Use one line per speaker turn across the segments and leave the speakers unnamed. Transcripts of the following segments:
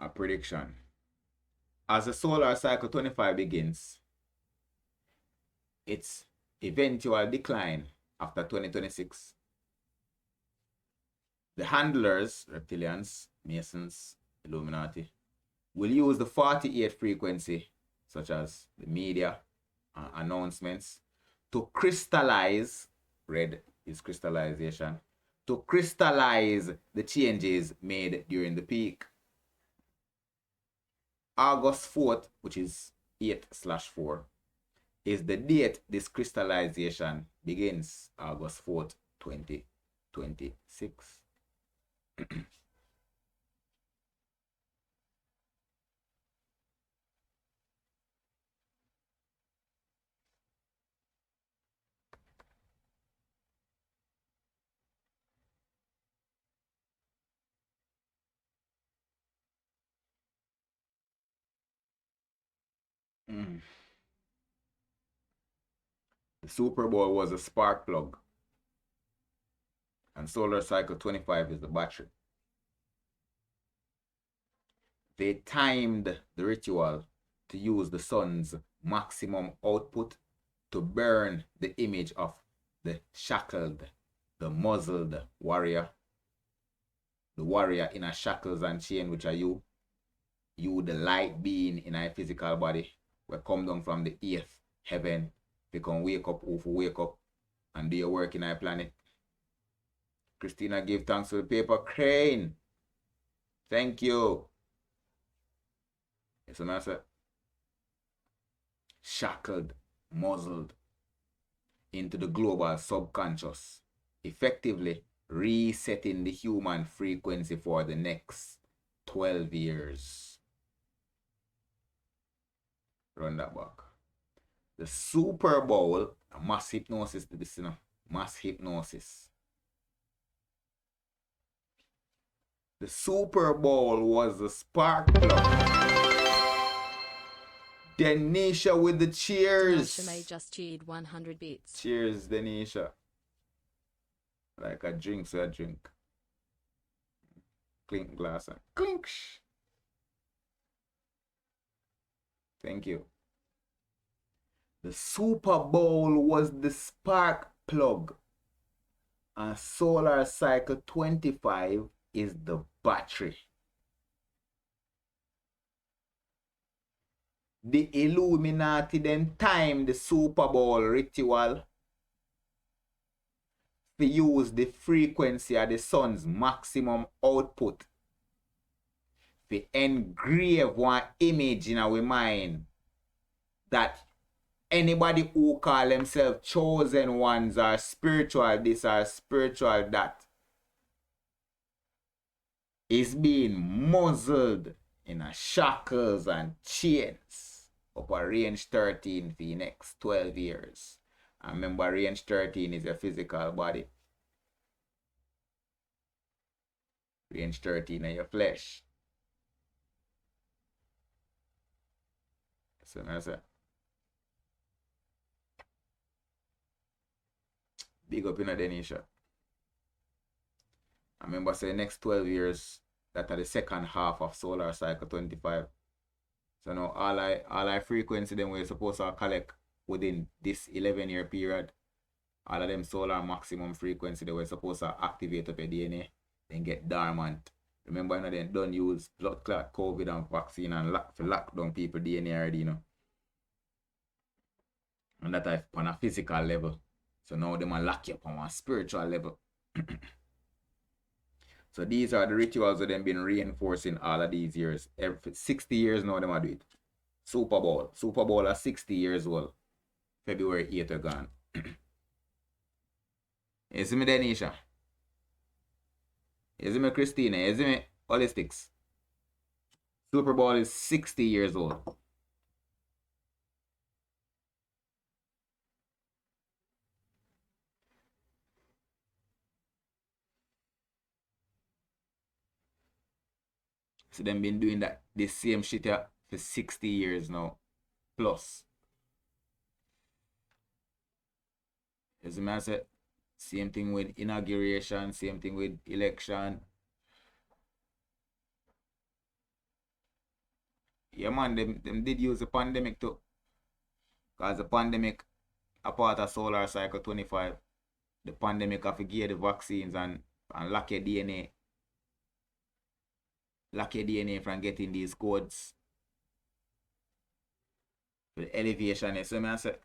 a prediction. As the solar cycle 25 begins, its eventual decline after 2026, the handlers, reptilians, Masons, Illuminati, will use the 48 frequency, such as the media announcements, to crystallize, red is crystallization, to crystallize the changes made during the peak. August 4th, which is 8/4, is the date this crystallization begins, August 4th, 2026. The Super Bowl was a spark plug, and solar cycle 25 is the battery. They timed the ritual to use the sun's maximum output to burn the image of the shackled, the muzzled warrior, the warrior in a shackles and chain, which are you, the light being in a physical body, we come down from the 8th heaven, they can wake up, wake up, and do your work in our planet. Christina, give thanks for the paper crane. Thank you. It's a matter. Shackled, muzzled into the global subconscious, effectively resetting the human frequency for the next 12 years. Run that back. The Super Bowl, mass hypnosis, mass hypnosis. The Super Bowl was the spark plug. Denisha with the cheers.
May just cheered 100 bits.
Cheers, Denisha. Like a drink, so a drink. Clink glass and clink. Thank you. The Super Bowl was the spark plug. And solar cycle 25 is the battery. The Illuminati then timed the Super Bowl ritual to use the frequency of the sun's maximum output to engrave one image in our mind that anybody who call themselves chosen ones or spiritual this or spiritual that is being muzzled in a shackles and chains up a range 13 for the next 12 years. And remember, range 13 is a physical body. Range 13 is your flesh. So that's it. Big up in a Denisha. I remember say next 12 years, that are the second half of solar cycle 25. So now all I frequency them we're supposed to collect within this 11-year period. All of them solar maximum frequency they were supposed to activate up your DNA, then get dormant. Remember, you know, they don't use blood clot, COVID and vaccine and lock down people DNA already, you know. And that on a physical level. So now they might lock you up on a spiritual level. So these are the rituals that they've been reinforcing all of these years. Every 60 years now they might do it. Super Bowl. Super Bowl are 60 years old. February 8th are gone. You see me, Denisha? You see me, Christina? You see me, Holistics? Super Bowl is 60 years old. So they've been doing this same shit here for 60 years now. Plus. As I said, same thing with inauguration, same thing with election. Yeah, man, them did use the pandemic too. Because the pandemic, a part of solar cycle 25, the pandemic have to give the vaccines and lock your DNA. Lock your DNA from getting these codes. The elevation, you see me I say?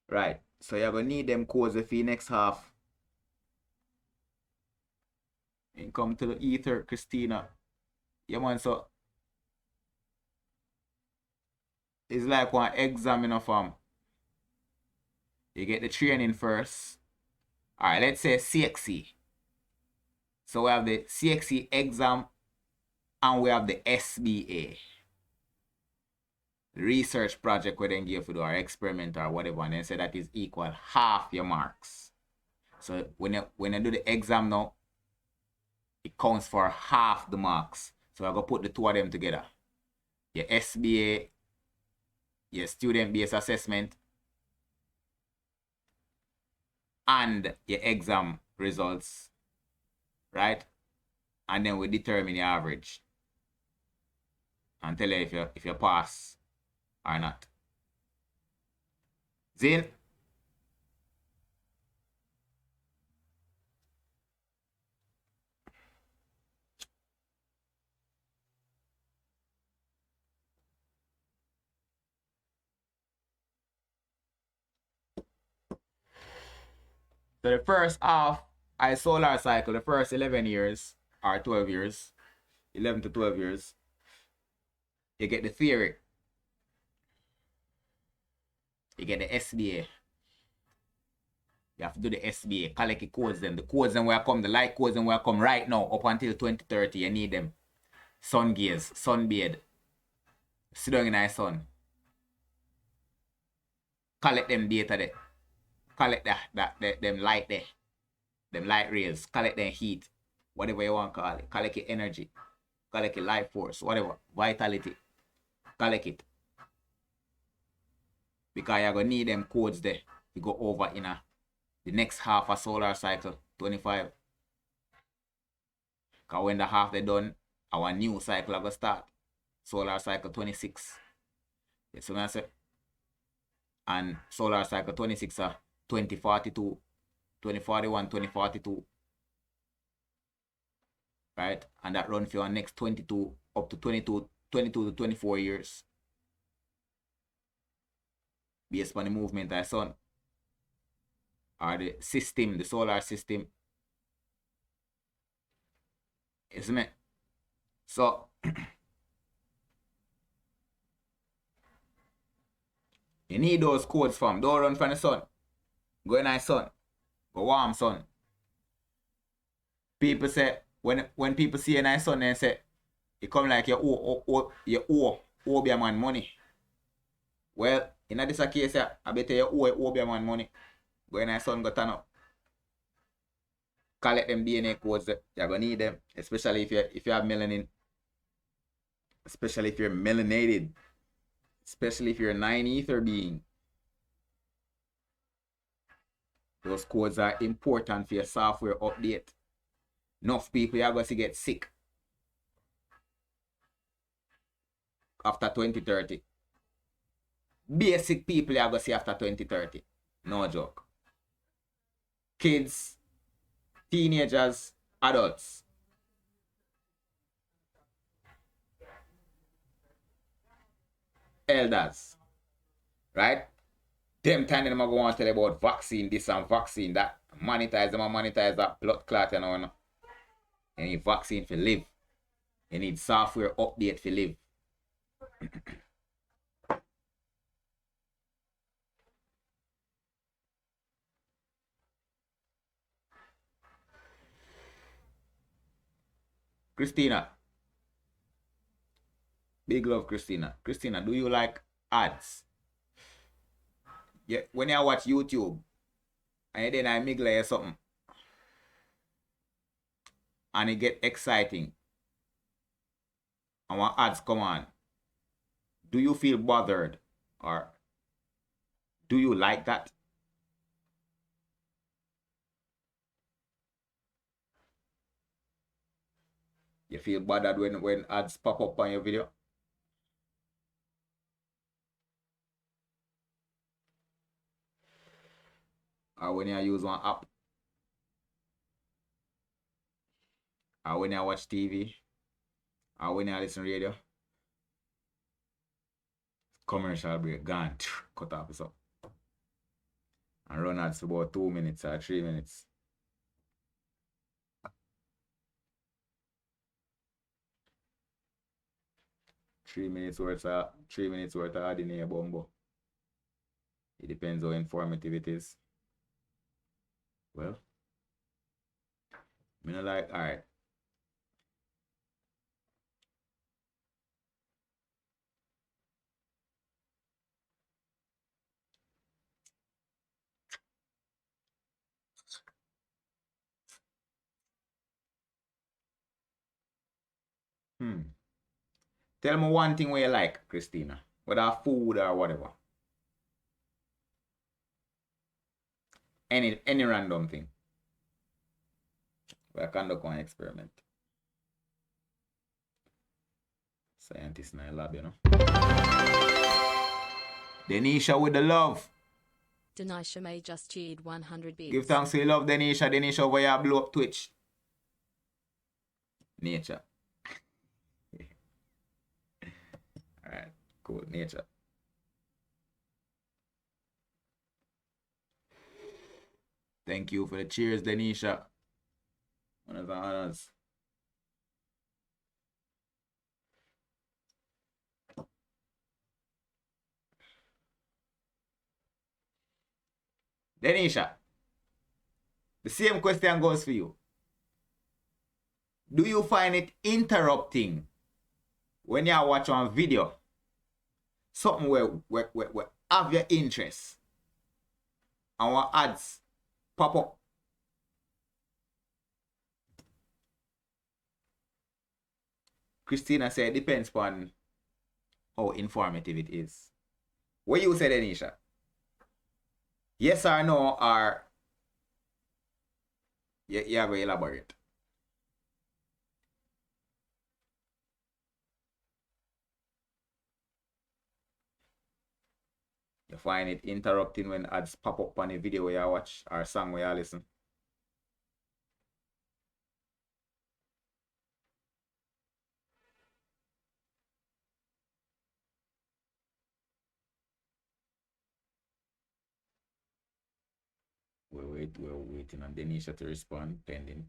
Right. So you're going to need them codes for the next half. And come to the ether, Christina. Yeah, man, so it's like one exam in a form. You get the training first. All right, let's say CXC. So we have the CXC exam and we have the SBA. The research project where they give you or experiment or whatever, and then say that is equal half your marks. So when you do the exam now, it counts for half the marks. So I'm going to put the two of them together. Your SBA, your student-based assessment, and your exam results, right? And then we determine your average and tell you if you pass or not. Zin? So the first half, I solar cycle, the first 11 years or 12 years, 11 to 12 years, you get the theory. You get the SBA. You have to do the SBA, collect the codes them. The codes them where come, the light codes them where come right now up until 2030. You need them. Sun gaze, sunbathe. Sit down in the sun. Collect them data there. Collect them light there. Them light rays. Collect them heat. Whatever you want to call it. Collect your energy. Collect your life force. Whatever. Vitality. Collect it. Because you're going to need them codes there to go over in the next half of solar cycle 25. Because when the half they done, our new cycle are going to start. Solar cycle 26. Yes, what I say? And solar cycle 26 are 2042, 2041, 2042. Right? And that run for your next 22 up to 22 to 24 years. Based on the movement of the sun. Or the system, the solar system. Isn't it? So you need those codes from. Don't run from the sun. Go in the sun. Go warm sun. People say, when people see a nice sun, they say, it come like you owe Obia man money. Well, in this case, I bet you owe Obia man money. Go in the sun, go turn up. Collect them DNA codes. You're going to need them, especially if you have melanin. Especially if you're melanated. Especially if you're a 9-ether being. Those codes are important for your software update. Enough people are going to get sick after 2030. Basic people are going to see after 2030. No joke. Kids, teenagers, adults. Elders. Right? Them time them are going to tell about vaccine this and vaccine that. Monetize them and monetize that blood clot and all. You need vaccine for live. You need software update for live. Christina. Big love, Christina. Christina, do you like ads? Yeah, when you watch YouTube, And then I miggle you something. And it get exciting. And when ads come on, do you feel bothered? Or do you like that? You feel bothered when ads pop up on your video? Or when you use one app? Or when you watch TV? Or when you listen to radio? Commercial break, gone. Cut off this up. And run ads for about 2 minutes or 3 minutes. Three minutes worth of ad in your bumbo. It depends how informative it is. Well, me not like, alright. Tell me one thing where you like, Christina. Whether food or whatever. Any random thing. We can conduct one experiment. Scientists in the lab, you know. Denisha with the love.
Denisha May just cheered 100 bits.
Give thanks to your love, Denisha. Denisha over here blow up Twitch. Nature. Alright, cool. Nature. Thank you for the cheers, Denisha. Honors and honors. Denisha, the same question goes for you. Do you find it interrupting when you watch on video something where have your interest and what ads pop up? Christina said it depends on how informative it is. What you said, Denisha? Yes or no, or you have to elaborate. You find it interrupting when ads pop up on a video where you watch or song where you listen? We're waiting on Denisha to respond. Pending.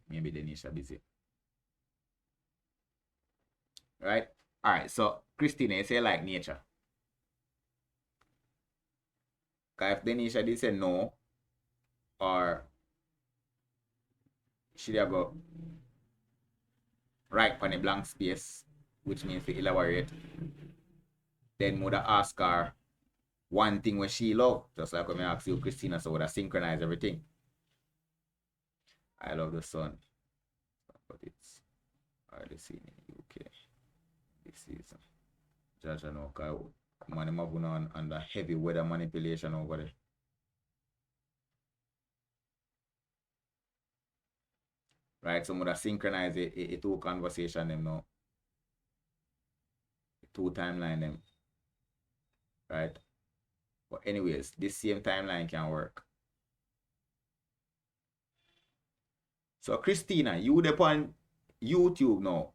Maybe Denisha busy. Right? Alright, so Christina, you say like nature. Because if Denisha did say no, or should have go right on a blank space, which means to elaborate, then would ask her one thing when she love, just like when I ask you, Christina, so would I synchronize everything? I love the sun, but it's hardly seen in UK this season. Judge, I know, because man, I'm moving on under heavy weather manipulation over there. Right, so I'm gonna synchronize a two conversation them now. Two timeline them. Right? But anyways, this same timeline can work. So Christina, you upon YouTube now.